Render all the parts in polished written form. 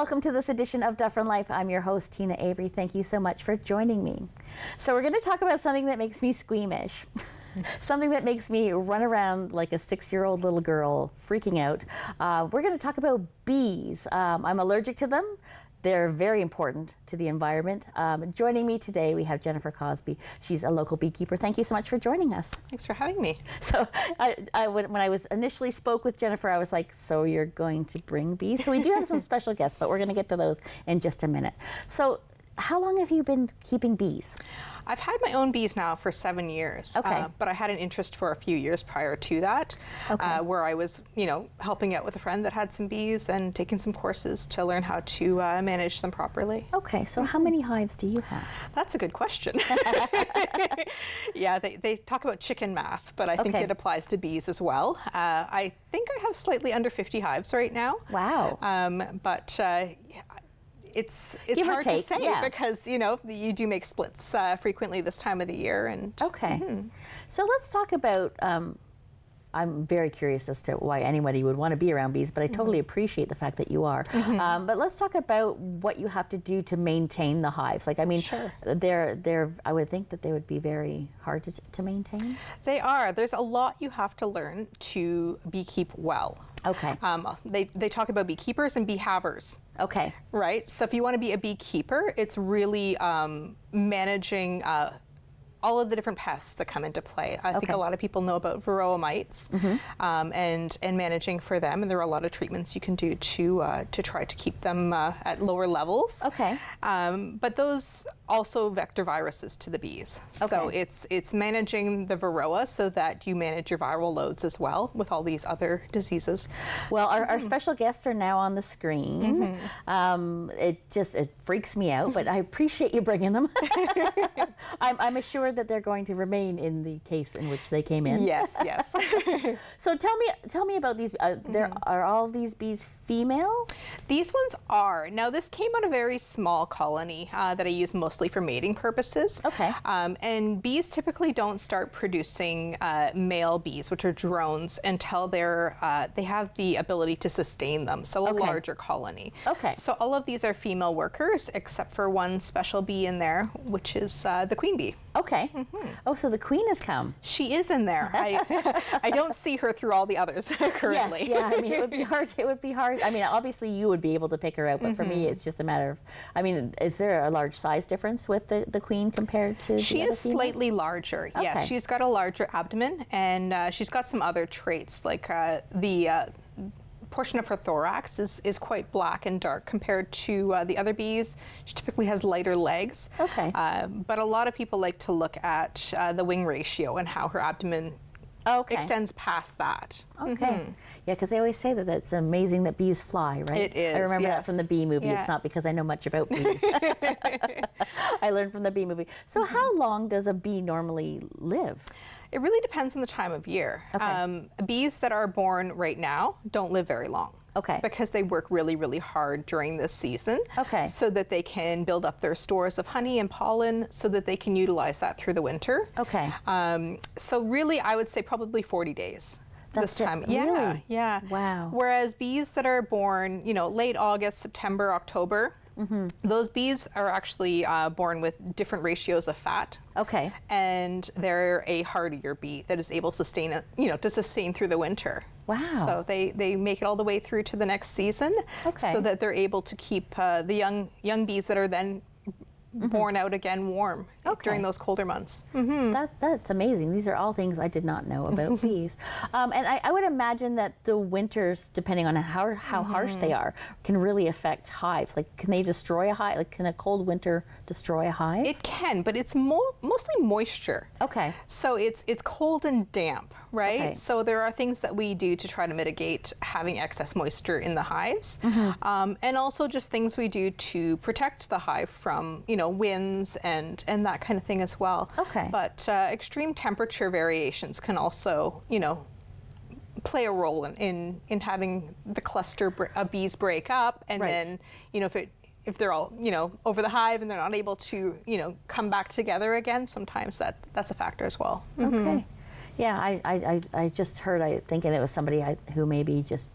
Welcome to this edition of Dufferin Life. I'm your host, Tina Avery. Thank you so much for joining me. So we're going to talk about something that makes me squeamish, something that makes me run around like a 6-year-old little girl freaking out. We're going to talk about bees. I'm allergic to them. They're very important to the environment. Joining me today, we have Jennifer Cosby. She's a local beekeeper. Thank you so much for joining us. Thanks for having me. So when I was initially spoke with Jennifer, I was like, so you're going to bring bees? So we do have some special guests, but we're going to get to those in just a minute. So how long have you been keeping bees? I've had my own bees now for 7 years, okay. But I had an interest for a few years prior to that, okay. Where I was, helping out with a friend that had some bees and taking some courses to learn how to manage them properly. Okay, so how many hives do you have? That's a good question. Yeah, they talk about chicken math, but I think it applies to bees as well. I think I have slightly under 50 hives right now. Wow. But it's hard to say because you do make splits frequently this time of the year. And so let's talk about. I'm very curious as to why anybody would want to be around bees, but I totally appreciate the fact that you are. But let's talk about what you have to do to maintain the hives. Like, I mean, they're. I would think that they would be very hard to maintain. They are. There's a lot you have to learn to beekeep well. Okay. They talk about beekeepers and bee-havers. Okay. Right? So if you want to be a beekeeper, it's really managing all of the different pests that come into play. I think a lot of people know about varroa mites and managing for them. And there are a lot of treatments you can do to try to keep them at lower levels. Okay. But those also vector viruses to the bees. Okay. So it's managing the varroa so that you manage your viral loads as well with all these other diseases. Well, our special guests are now on the screen. It freaks me out, but I appreciate you bringing them. I'm assured that they're going to remain in the case in which they came in. Yes, yes. So tell me about these. Are all these bees female? These ones are. Now, this came out of a very small colony that I use mostly for mating purposes. Okay. And bees typically don't start producing male bees, which are drones, until they have the ability to sustain them. So a larger colony. Okay. So all of these are female workers, except for one special bee in there, which is the queen bee. Okay. Oh, so the queen has come. She is in there. I don't see her through all the others currently. Yes, yeah. I mean, it would be hard. It would be hard. I mean, obviously you would be able to pick her out, but for me, it's just a matter of. I mean, is there a large size difference with the queen compared to? She is slightly larger. Okay. Yeah, she's got a larger abdomen, and she's got some other traits like the portion of her thorax is quite black and dark compared to the other bees. She typically has lighter legs. Okay. But a lot of people like to look at the wing ratio and how her abdomen extends past that. Okay. Yeah, because they always say that it's amazing that bees fly, right? It is. I remember that from the bee movie. Yeah. It's not because I know much about bees. I learned from the bee movie. So how long does a bee normally live? It really depends on the time of year. Okay. Bees that are born right now don't live very long. Okay. Because they work really, really hard during this season. Okay. So that they can build up their stores of honey and pollen so that they can utilize that through the winter. Okay. So really, I would say probably 40 days. That's this time. Really? Yeah, yeah. Wow. Whereas bees that are born, late August, September, October, those bees are actually born with different ratios of fat. Okay. And they're a hardier bee that is able to sustain through the winter. Wow. So they make it all the way through to the next season. Okay. So that they're able to keep the young bees that are then born out again warm during those colder months. That's amazing. These are all things I did not know about bees. And I would imagine that the winters, depending on how harsh they are, can really affect hives. Like, can they destroy a hive? Like, can a cold winter destroy a hive? It can, but it's mostly moisture. Okay. So it's cold and damp, right? Okay. So there are things that we do to try to mitigate having excess moisture in the hives. And also just things we do to protect the hive from, winds and that kind of thing as well. Okay. But extreme temperature variations can also, play a role in having the cluster of bees break up, and then, if they're all, over the hive and they're not able to, come back together again, sometimes that's a factor as well. Okay. Yeah, I just heard, thinking it was somebody who maybe just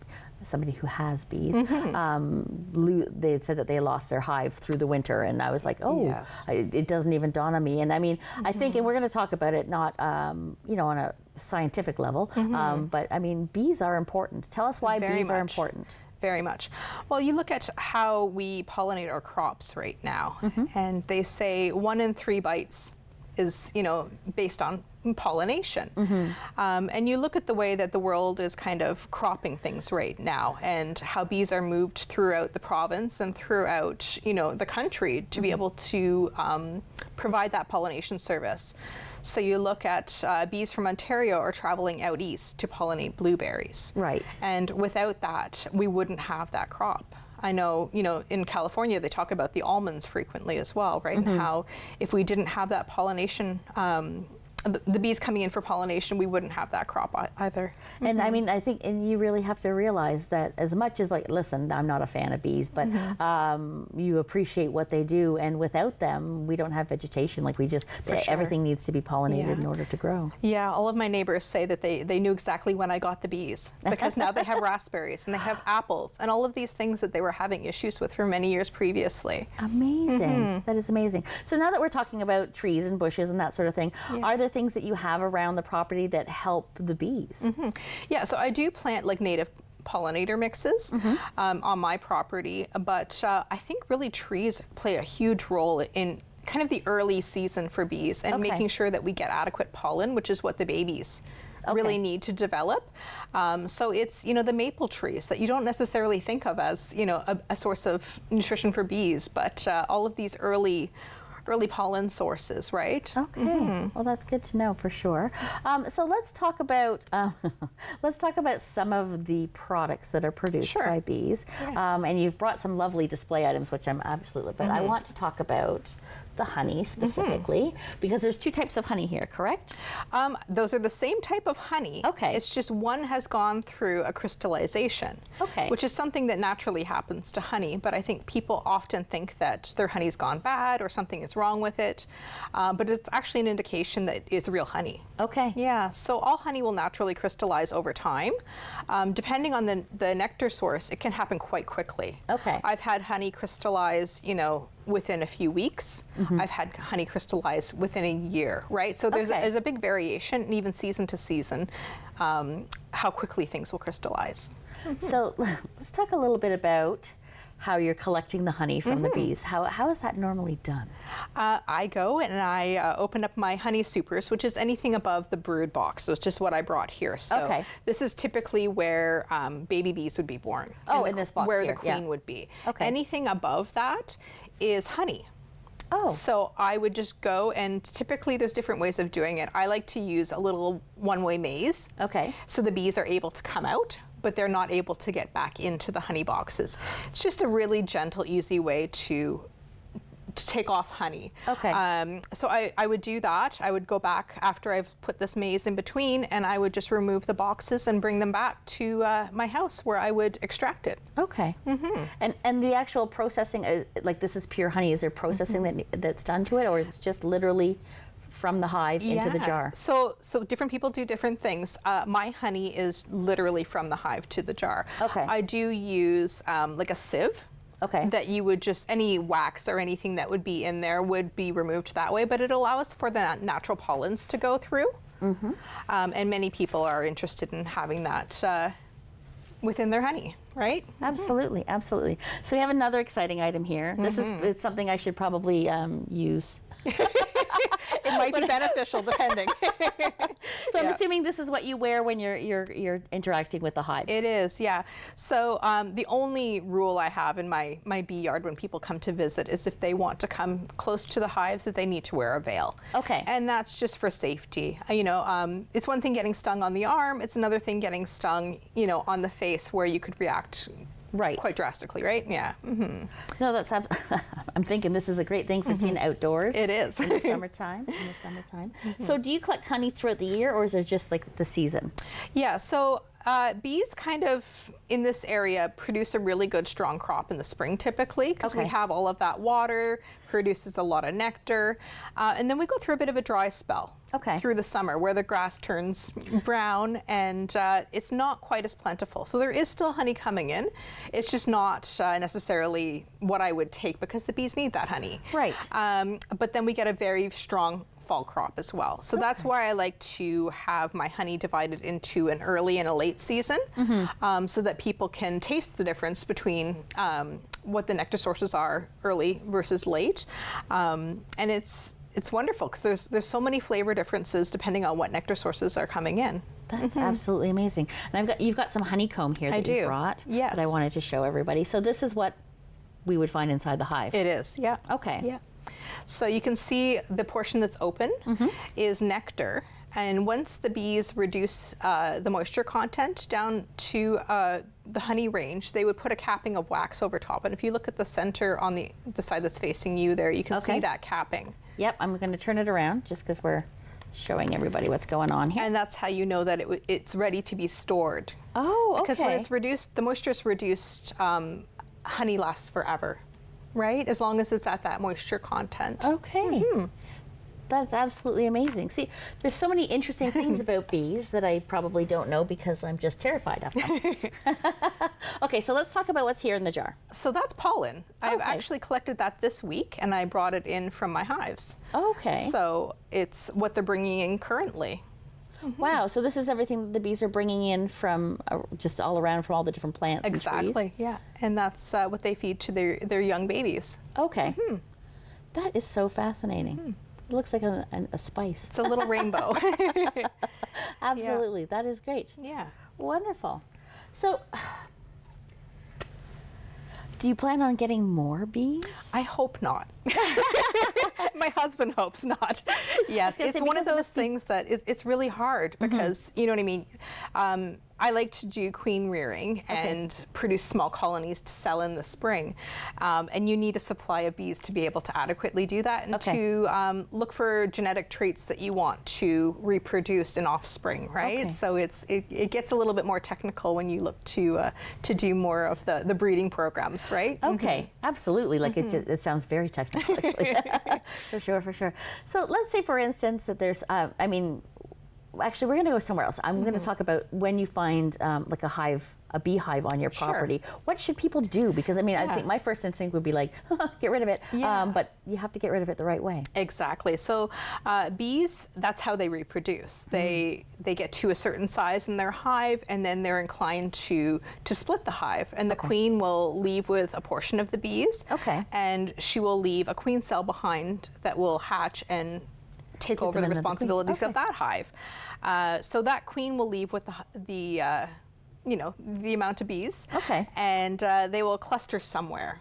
somebody who has bees, they had said that they lost their hive through the winter, and I was like, oh, Yes. it doesn't even dawn on me. And I mean, I think, and we're going to talk about it not, on a scientific level, but I mean, bees are important. Tell us why Very bees are much. important. Very much. Well, you look at how we pollinate our crops right now, and they say 1 in 3 bites is, based on pollination. And you look at the way that the world is kind of cropping things right now, and how bees are moved throughout the province and throughout, the country to be able to provide that pollination service. So you look at bees from Ontario are traveling out east to pollinate blueberries. Right. And without that, we wouldn't have that crop. I know, in California, they talk about the almonds frequently as well, right? And how if we didn't have that pollination, the bees coming in for pollination, we wouldn't have that crop either. And I mean, I think, and you really have to realize that as much as listen, I'm not a fan of bees, but you appreciate what they do, and without them, we don't have vegetation. Everything needs to be pollinated in order to grow. Yeah, all of my neighbors say that they knew exactly when I got the bees, because now they have raspberries and they have apples and all of these things that they were having issues with for many years previously. Amazing. That is amazing. So now that we're talking about trees and bushes and that sort of thing, are there things that you have around the property that help the bees? Yeah, so I do plant native pollinator mixes on my property, but I think really trees play a huge role in kind of the early season for bees, and making sure that we get adequate pollen, which is what the babies really need to develop. So it's, the maple trees that you don't necessarily think of as, a source of nutrition for bees, but all of these early pollen sources, right? Okay, well, that's good to know for sure. So let's talk about some of the products that are produced by bees. And you've brought some lovely display items, which I'm absolutely. But I want to talk about the honey specifically, because there's 2 types of honey here, correct? Those are the same type of honey. Okay. It's just one has gone through a crystallization, which is something that naturally happens to honey, but I think people often think that their honey's gone bad or something is wrong with it, but it's actually an indication that it's real honey. Okay. Yeah, so all honey will naturally crystallize over time. Depending on the nectar source, it can happen quite quickly. Okay. I've had honey crystallize, within a few weeks. I've had honey crystallize within a year, right? So there's a big variation, and even season to season, how quickly things will crystallize. So let's talk a little bit about how you're collecting the honey from the bees. How is that normally done? I go and I open up my honey supers, which is anything above the brood box. So it's just what I brought here. So this is typically where baby bees would be born. In this box where here, the queen would be. Okay. Anything above that is honey. Oh. So I would just go, and typically there's different ways of doing it. I like to use a little one-way maze. Okay. So the bees are able to come out, but they're not able to get back into the honey boxes. It's just a really gentle, easy way to take off honey. Okay. So I would do that. I would go back after I've put this maze in between, and I would just remove the boxes and bring them back to my house where I would extract it. Okay. And the actual processing, this is pure honey, is there processing that's done to it, or is it just literally from the hive into the jar? So different people do different things. My honey is literally from the hive to the jar. Okay. I do use a sieve. Okay. That you would just, any wax or anything that would be in there would be removed that way, but it allows for the natural pollens to go through. And many people are interested in having that within their honey, right? Absolutely, absolutely. So we have another exciting item here. It's something I should probably use. It might be beneficial, depending. So I'm assuming this is what you wear when you're interacting with the hives. It is, yeah. So the only rule I have in my bee yard when people come to visit is if they want to come close to the hives, that they need to wear a veil. Okay. And that's just for safety. It's one thing getting stung on the arm. It's another thing getting stung, on the face, where you could react quite drastically, right? Yeah. No, that's. I'm thinking this is a great thing for Tina outdoors. It is in the summertime. So, do you collect honey throughout the year, or is it just the season? Yeah. So Bees kind of in this area produce a really good strong crop in the spring typically because we have all of that water, produces a lot of nectar, and then we go through a bit of a dry spell through the summer where the grass turns brown and it's not quite as plentiful. So there is still honey coming in. It's just not necessarily what I would take because the bees need that honey. Right. But then we get a very strong fall crop as well. So that's why I like to have my honey divided into an early and a late season so that people can taste the difference between what the nectar sources are early versus late. And it's wonderful because there's so many flavor differences depending on what nectar sources are coming in. That's absolutely amazing. And you've got some honeycomb here that you brought that I wanted to show everybody. So this is what we would find inside the hive. It is, yeah. Okay. Yeah. So you can see the portion that's open is nectar. And once the bees reduce the moisture content down to the honey range, they would put a capping of wax over top. And if you look at the center on the side that's facing you there, you can see that capping. Yep, I'm going to turn it around just because we're showing everybody what's going on here. And that's how you know that it's ready to be stored. Oh, okay. Because when it's reduced, the moisture is reduced, honey lasts forever. Right? As long as it's at that moisture content. Okay. That's absolutely amazing. See, there's so many interesting things about bees that I probably don't know because I'm just terrified of them. Okay, so let's talk about what's here in the jar. So that's pollen. I've actually collected that this week and I brought it in from my hives. Okay. So it's what they're bringing in currently. Wow, so this is everything that the bees are bringing in from just all around from all the different plants and trees? Exactly, yeah. And that's what they feed to their young babies. Okay. That is so fascinating. It looks like a spice. It's a little rainbow. Absolutely, that is great. Yeah. Wonderful. So, do you plan on getting more bees? I hope not. My husband hopes not. Yes, it's one of those things that it's really hard because, you know what I mean? I like to do queen rearing and produce small colonies to sell in the spring. And you need a supply of bees to be able to adequately do that and to look for genetic traits that you want to reproduce in offspring, right? So it gets a little bit more technical when you look to do more of the breeding programs, right? Okay, absolutely. Like it sounds very technical, actually. For sure, for sure. So let's say, for instance, that there's, actually, we're going to go somewhere else. I'm going to talk about when you find like a beehive on your property. What should people do? Because I think my first instinct would be like, get rid of it. But you have to get rid of it the right way. Exactly. So bees, that's how they reproduce. They get to a certain size in their hive, and then they're inclined to split the hive. And the queen will leave with a portion of the bees. And she will leave a queen cell behind that will hatch and take over the responsibilities of that hive. So that queen will leave with the amount of bees. And they will cluster somewhere.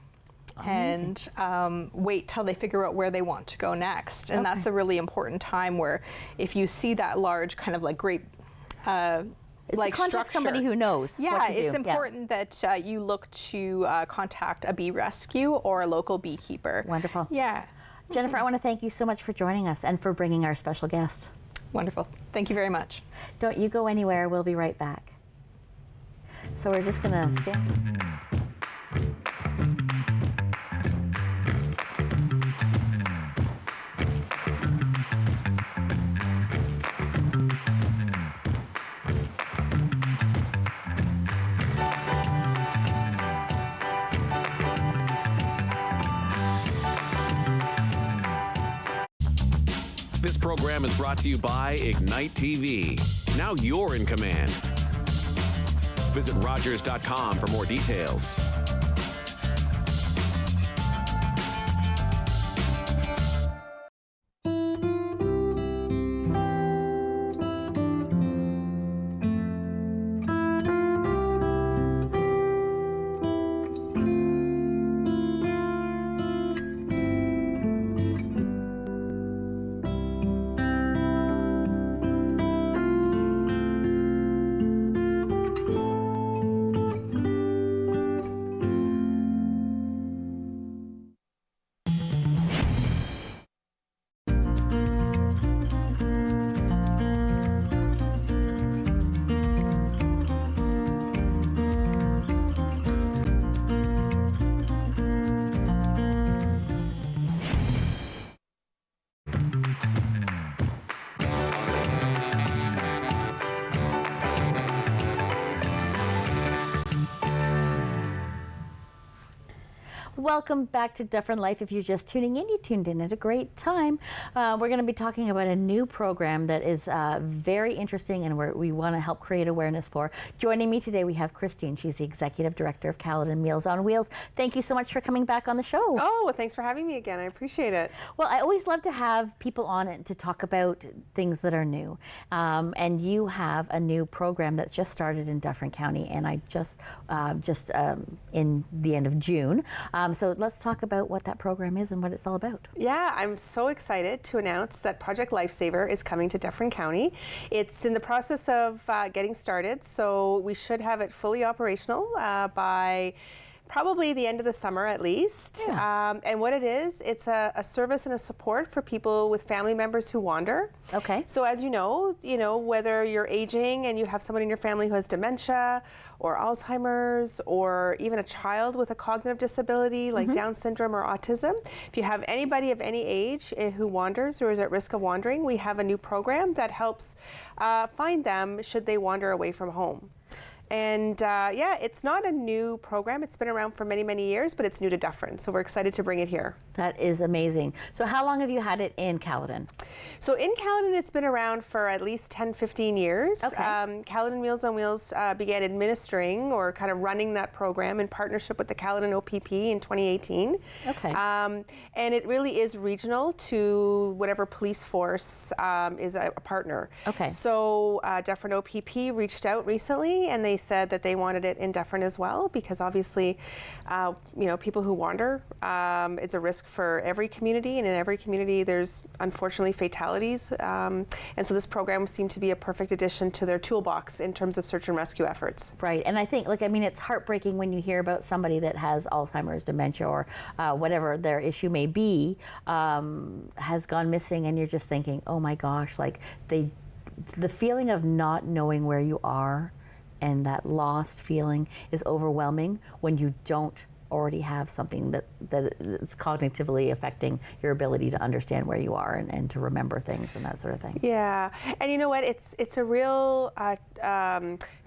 Amazing. And wait till they figure out where they want to go next. And that's a really important time where if you see that large kind of like grape like contact structure, somebody who knows what to do. It's important that you look to contact a bee rescue or a local beekeeper. Wonderful. Yeah. Jennifer, I want to thank you so much for joining us and for bringing our special guests. Wonderful. Thank you very much. Don't you go anywhere. We'll be right back. So we're just going to stand. This program is brought to you by Ignite TV. Now you're in command. Visit Rogers.com for more details. welcome back to Dufferin Life. If you're just tuning in, you tuned in at a great time. We're going to be talking about a new program that is very interesting and we want to help create awareness for. Joining me today, we have Christine. She's the Executive Director of Caledon Meals on Wheels. Thank you so much for coming back on the show. Oh, well, thanks for having me again. I appreciate it. Well, I always love to have people on it to talk about things that are new. And you have a new program that's just started in Dufferin County, and I just in the end of June. So let's talk about what that program is and what it's all about. Yeah, I'm so excited to announce that Project Lifesaver is coming to Dufferin County. It's in the process of getting started, so we should have it fully operational by probably the end of the summer at least. Yeah. And what it is, it's a service and a support for people with family members who wander. Okay. So as you know, whether you're aging and you have someone in your family who has dementia or Alzheimer's or even a child with a cognitive disability like Down syndrome or autism, if you have anybody of any age who wanders or is at risk of wandering, we have a new program that helps find them should they wander away from home. And yeah, it's not a new program. It's been around for many, many years, but it's new to Dufferin. So we're excited to bring it here. That is amazing. So how long have you had it in Caledon? So in Caledon, it's been around for at least 10, 15 years. Okay. Caledon Meals on Wheels began administering or kind of running that program in partnership with the Caledon OPP in 2018. Okay. And it really is regional to whatever police force is a partner. Okay. So Dufferin OPP reached out recently and they said that they wanted it in Dufferin as well because obviously, people who wander, it's a risk for every community, and in every community there's unfortunately fatalities. And so this program seemed to be a perfect addition to their toolbox in terms of search and rescue efforts. Right, and I think, it's heartbreaking when you hear about somebody that has Alzheimer's, dementia, or whatever their issue may be, has gone missing, and you're just thinking, oh my gosh, the feeling of not knowing where you are and that lost feeling is overwhelming when you don't already have something that is cognitively affecting your ability to understand where you are and to remember things and that sort of thing. Yeah, and you know what? It's a real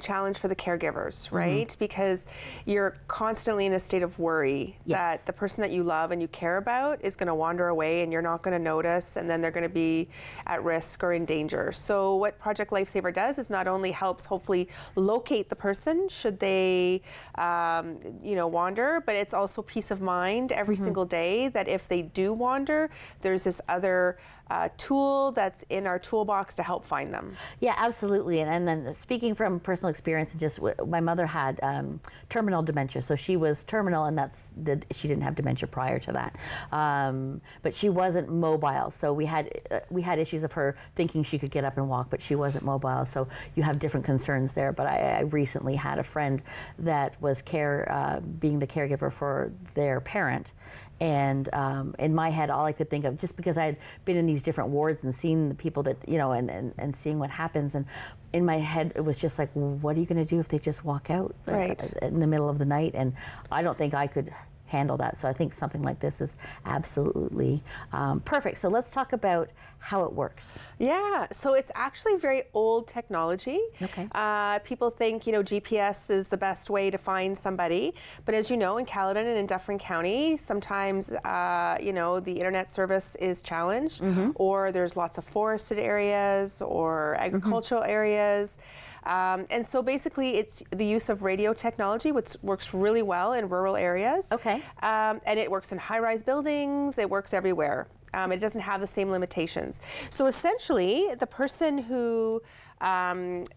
challenge for the caregivers, right? Because you're constantly in a state of worry that the person that you love and you care about is going to wander away and you're not going to notice, and then they're going to be at risk or in danger. So what Project Lifesaver does is not only helps hopefully locate the person should they, wander, but it's also peace of mind every single day that if they do wander, there's this other tool that's in our toolbox to help find them. Yeah, absolutely. And then speaking from personal experience, my mother had terminal dementia, so she was terminal, and she didn't have dementia prior to that, but she wasn't mobile. So we had issues of her thinking she could get up and walk, but she wasn't mobile. So you have different concerns there. But I recently had a friend that was being the caregiver for their parent. And in my head, all I could think of, just because I had been in these different wards and seen the people that, and seeing what happens, and in my head, it was just like, what are you going to do if they just walk out in the middle of the night? And I don't think I could handle that. So I think something like this is absolutely perfect. So let's talk about how it works. Yeah, so it's actually very old technology. Okay. People think, GPS is the best way to find somebody, but as you know, in Caledon and in Dufferin County, sometimes, the internet service is challenged, or there's lots of forested areas or agricultural areas. And so basically it's the use of radio technology, which works really well in rural areas. Okay. And it works in high-rise buildings, it works everywhere. It doesn't have the same limitations. So essentially, the person who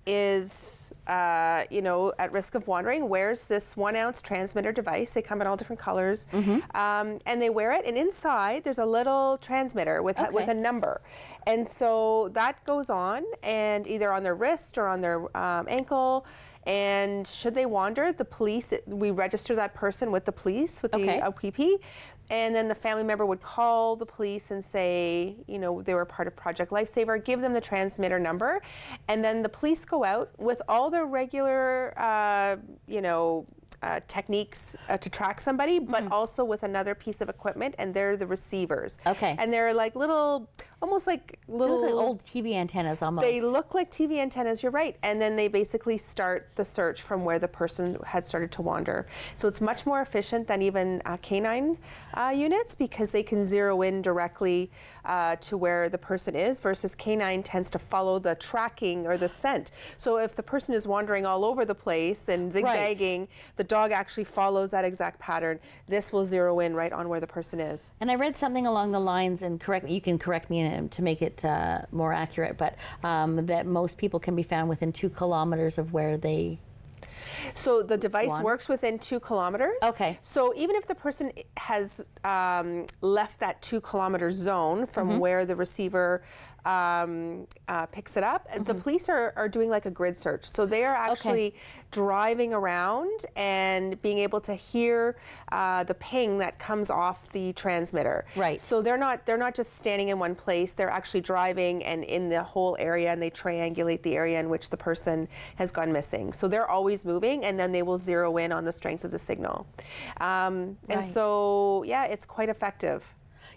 is at risk of wandering wears this 1-ounce transmitter device. They come in all different colors, and they wear it. And inside, there's a little transmitter with a number. And so that goes on, and either on their wrist or on their ankle. And should they wander, we register that person with the police, with the OPP. And then the family member would call the police and say, they were part of Project Lifesaver, give them the transmitter number. And then the police go out with all their regular, techniques to track somebody, but also with another piece of equipment, and they're the receivers. Okay. And they're like little almost like They little look like old TV antennas almost. They look like TV antennas, you're right. And then they basically start the search from where the person had started to wander. So it's much more efficient than even canine units, because they can zero in directly to where the person is, versus canine tends to follow the tracking or the scent. So if the person is wandering all over the place and zigzagging, the dog actually follows that exact pattern. This will zero in right on where the person is. And I read something along the lines, and you can correct me to make it more accurate, but that most people can be found within 2 kilometers of where they. So the device works within 2 kilometers. Okay. So even if the person has left that 2 kilometer zone from where the receiver picks it up, the police are doing like a grid search. So they are actually driving around and being able to hear the ping that comes off the transmitter. Right. So they're not just standing in one place. They're actually driving and in the whole area, and they triangulate the area in which the person has gone missing. So they're always moving, and then they will zero in on the strength of the signal. And so, yeah, it's quite effective.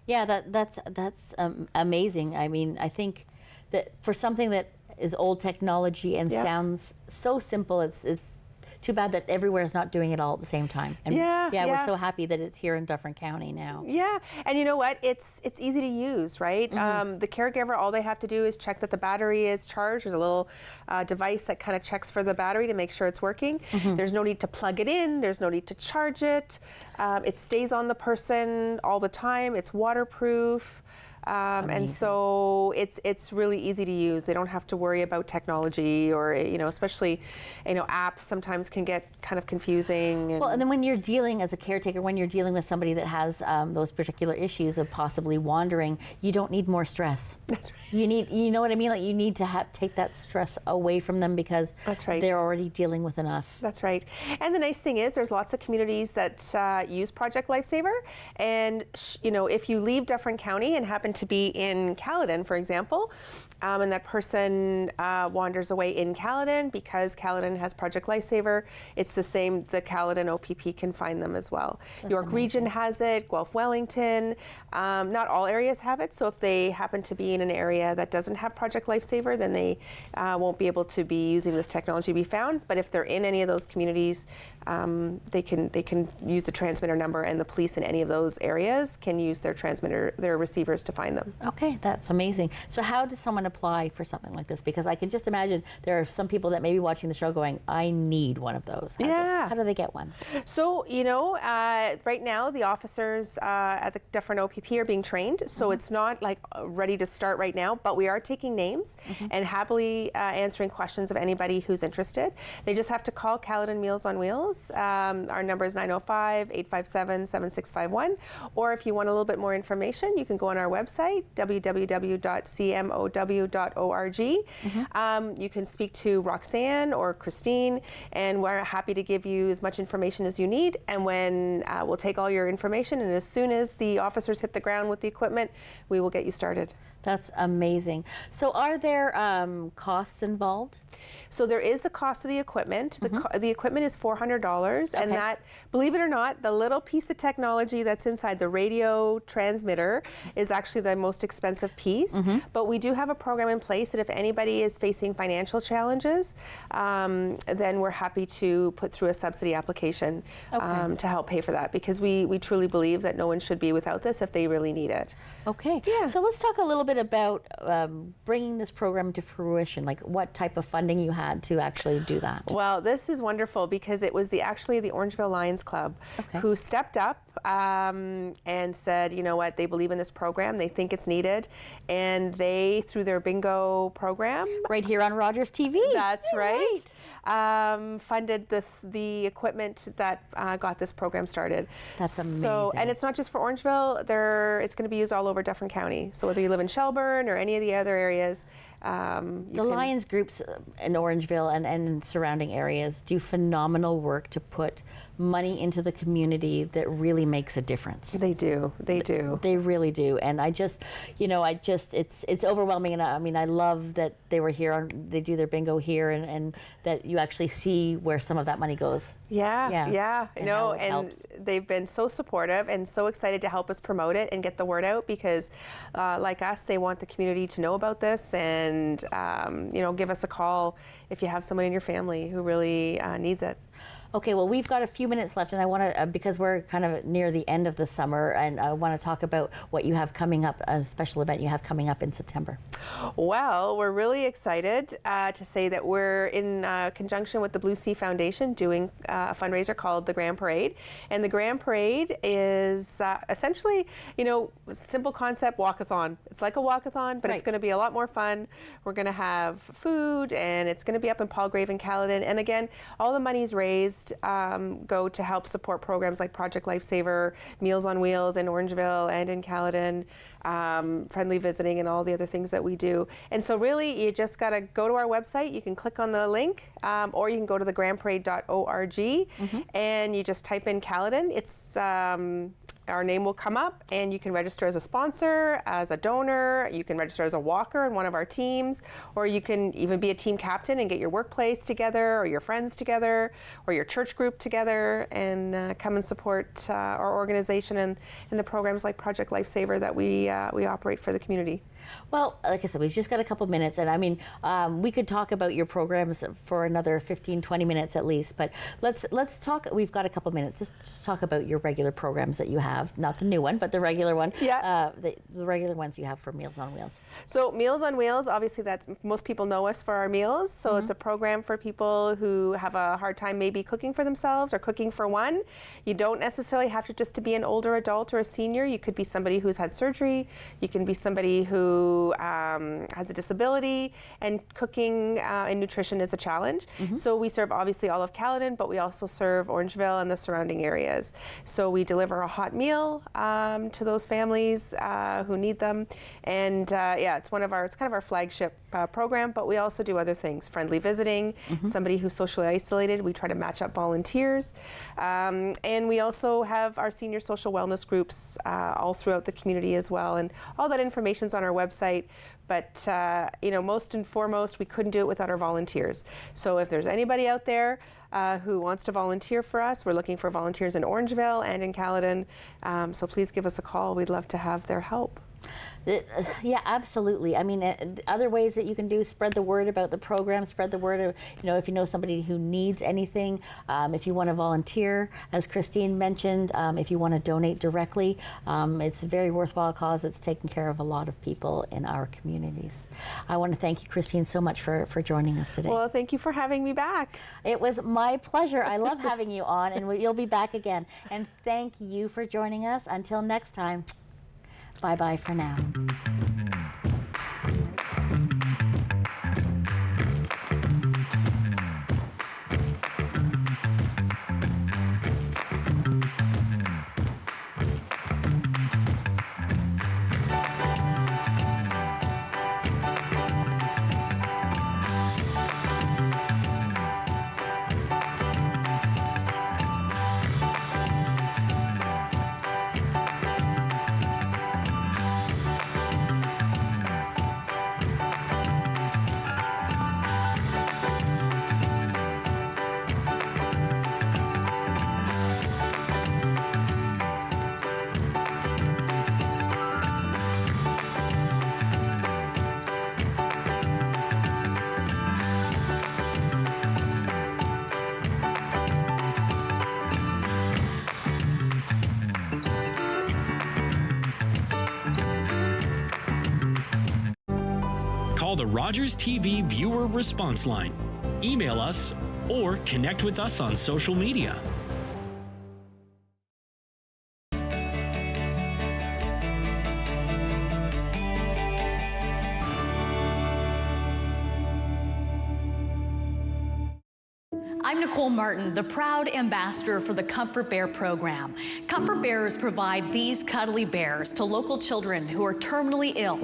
Yeah, that's amazing. I mean, I think that for something that is old technology and sounds so simple, it's too bad that everywhere is not doing it all at the same time. And we're so happy that it's here in Dufferin County now. Yeah, and you know what? It's easy to use, right? The caregiver, all they have to do is check that the battery is charged. There's a little device that kind of checks for the battery to make sure it's working. There's no need to plug it in. There's no need to charge it. It stays on the person all the time. It's waterproof. And so it's really easy to use. They don't have to worry about technology, or especially apps sometimes can get kind of confusing. Well, and then when you're dealing as a caretaker, when you're dealing with somebody that has those particular issues of possibly wandering, you don't need more stress. That's right. You know what I mean? Like, you need to take that stress away from them, because that's right. They're already dealing with enough. That's right. And the nice thing is, there's lots of communities that use Project Lifesaver. And if you leave Dufferin County and happen to be in Caledon, for example, and that person wanders away in Caledon, because Caledon has Project Lifesaver, it's the same, the Caledon OPP can find them as well. That's York amazing. Region has it, Guelph Wellington, not all areas have it, so if they happen to be in an area that doesn't have Project Lifesaver, then they won't be able to be using this technology to be found. But if they're in any of those communities, they can use the transmitter number, and the police in any of those areas can use their receivers to find them. Okay, that's amazing. So how does someone apply for something like this? Because I can just imagine there are some people that may be watching the show going, I need one of those. How do they get one? So, right now the officers at the Dufferin OPP are being trained, so it's not like ready to start right now, but we are taking names and happily answering questions of anybody who's interested. They just have to call Caledon Meals on Wheels. Our number is 905-857-7651. Or if you want a little bit more information, you can go on our website, www.cmow.org. You can speak to Roxanne or Christine, and we're happy to give you as much information as you need. And when we'll take all your information, and as soon as the officers hit the ground with the equipment, we will get you started. That's amazing. So are there costs involved? So there is the cost of the equipment. The equipment is $400, and that, believe it or not, the little piece of technology that's inside the radio transmitter is actually the most expensive piece. But we do have a program in place that if anybody is facing financial challenges, then we're happy to put through a subsidy application to help pay for that, because we truly believe that no one should be without this if they really need it. Okay. Yeah. So let's talk a little bit about bringing this program to fruition, like what type of funding you had to actually do that. Well, this is wonderful, because it was actually the Orangeville Lions Club who stepped up and said, you know what, they believe in this program, they think it's needed, and they, through their bingo program, right here on Rogers TV. That's right. Funded the equipment that got this program started. That's amazing. So, and it's not just for Orangeville. It's going to be used all over Dufferin County. So whether you live in Shelburne or any of the other areas, The Lions groups in Orangeville and surrounding areas do phenomenal work to put money into the community that really makes a difference. They do. They do. They really do. And I just, it's overwhelming. And I mean, I love that they were here, they do their bingo here, and that you actually see where some of that money goes. Yeah. And and they've been so supportive and so excited to help us promote it and get the word out, because like us, they want the community to know about this, and give us a call if you have someone in your family who really needs it. Okay, well, we've got a few minutes left, and I want to, because we're kind of near the end of the summer, and I want to talk about what you have coming up, a special event you have coming up in September. Well, we're really excited to say that we're in conjunction with the Blue Sea Foundation doing a fundraiser called the Grand Parade. And the Grand Parade is essentially, simple concept walkathon. It's like a walkathon, but It's going to be a lot more fun. We're going to have food, and it's going to be up in Dufferin-Caledon. And again, all the money's raised go to help support programs like Project Lifesaver, Meals on Wheels in Orangeville and in Caledon, friendly visiting, and all the other things that we do. And so really, you just got to go to our website. You can click on the link, or you can go to thegrandparade.org, and you just type in Caledon. It's our name will come up, and you can register as a sponsor, as a donor. You can register as a walker in one of our teams, or you can even be a team captain and get your workplace together, or your friends together, or your church group together, and come and support our organization and the programs like Project Lifesaver that we operate for the community. Well, like I said, we've just got a couple minutes, and I mean, we could talk about your programs for another 15, 20 minutes at least, but let's talk, we've got a couple minutes, just talk about your regular programs that you have, not the new one, but the regular one, the regular ones you have for Meals on Wheels. So Meals on Wheels, obviously most people know us for our meals, so it's a program for people who have a hard time maybe cooking for themselves or cooking for one. You don't necessarily have to be an older adult or a senior. You could be somebody who's had surgery, you can be somebody who has a disability, and cooking and nutrition is a challenge. So we serve obviously all of Caledon, but we also serve Orangeville and the surrounding areas. So we deliver a hot meal to those families who need them, and it's kind of our flagship program. But we also do other things: friendly visiting, somebody who's socially isolated, we try to match up volunteers, and we also have our senior social wellness groups all throughout the community as well. And all that information's on our website. But most and foremost, we couldn't do it without our volunteers. So if there's anybody out there who wants to volunteer for us, we're looking for volunteers in Orangeville and in Caledon. So please give us a call. We'd love to have their help. Yeah, absolutely. I mean, other ways that you can do, spread the word about the program, spread the word of, if you know somebody who needs anything, if you want to volunteer, as Christine mentioned, if you want to donate directly, it's a very worthwhile cause. It's taking care of a lot of people in our communities. I want to thank you, Christine, so much for joining us today. Well, thank you for having me back. It was my pleasure. I love having you on, and you'll be back again. And thank you for joining us. Until next time. Bye-bye for now. Call the Rogers TV viewer response line, email us, or connect with us on social media. I'm Nicole Martin, the proud ambassador for the Comfort Bear program. Comfort Bears provide these cuddly bears to local children who are terminally ill.